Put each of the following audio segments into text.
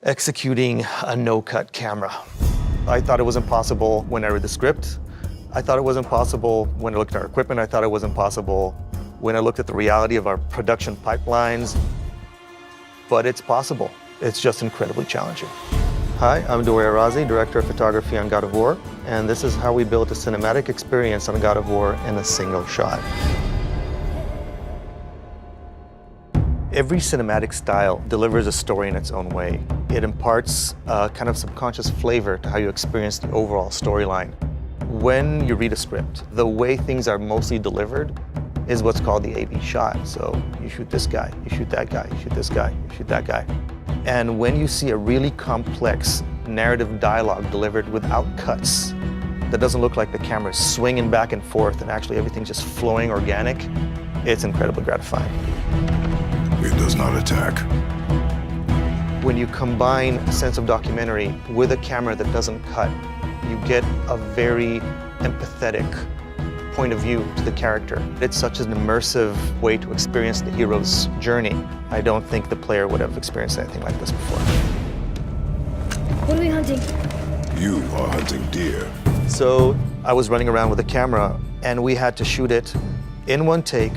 executing a no-cut camera. I thought it was impossible when I read the script. I thought it was impossible when I looked at our equipment. I thought it was impossible when I looked at the reality of our production pipelines. But it's possible. It's just incredibly challenging. Hi, I'm Dori Arazi, Director of Photography on God of War, and this is how we built a cinematic experience on God of War in a single shot. Every cinematic style delivers a story in its own way. It imparts a kind of subconscious flavor to how you experience the overall storyline. When you read a script, the way things are mostly delivered is what's called the A-B shot. So you shoot this guy, you shoot that guy, you shoot this guy, you shoot that guy. And when you see a really complex narrative dialogue delivered without cuts, that doesn't look like the camera's swinging back and forth and actually everything's just flowing organic, it's incredibly gratifying. It does not attack. When you combine a sense of documentary with a camera that doesn't cut, you get a very empathetic point of view to the character. It's such an immersive way to experience the hero's journey. I don't think the player would have experienced anything like this before. What are we hunting? You are hunting deer. So I was running around with a camera and we had to shoot it in one take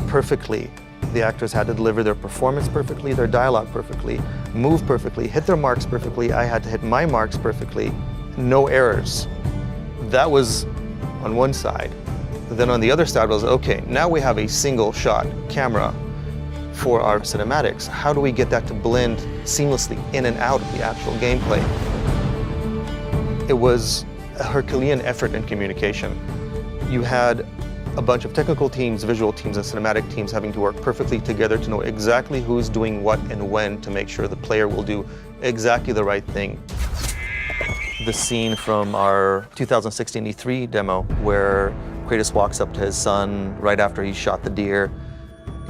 perfectly. The actors had to deliver their performance perfectly, their dialogue perfectly, move perfectly, hit their marks perfectly. I had to hit my marks perfectly, no errors. That was on one side. Then on the other side was, okay, now we have a single shot camera for our cinematics. How do we get that to blend seamlessly in and out of the actual gameplay? It was a Herculean effort in communication. You had a bunch of technical teams, visual teams, and cinematic teams having to work perfectly together to know exactly who's doing what and when to make sure the player will do exactly the right thing. The scene from our 2016 E3 demo where Kratos walks up to his son right after he shot the deer,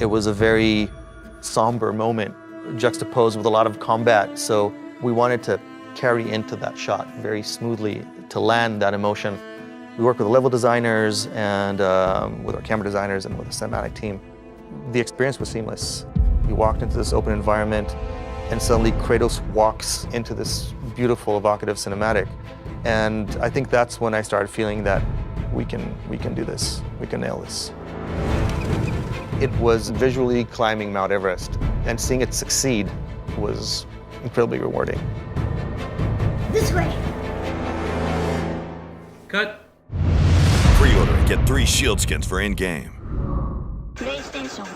it was a very somber moment, juxtaposed with a lot of combat. So we wanted to carry into that shot very smoothly to land that emotion. We worked with the level designers and with our camera designers and with the cinematic team. The experience was seamless. We walked into this open environment and suddenly Kratos walks into this beautiful, evocative cinematic. And I think that's when I started feeling that we can do this, we can nail this. It was visually climbing Mount Everest, and seeing it succeed was incredibly rewarding. This way. Cut. Pre-order and get 3 shield skins for in-game. PlayStation.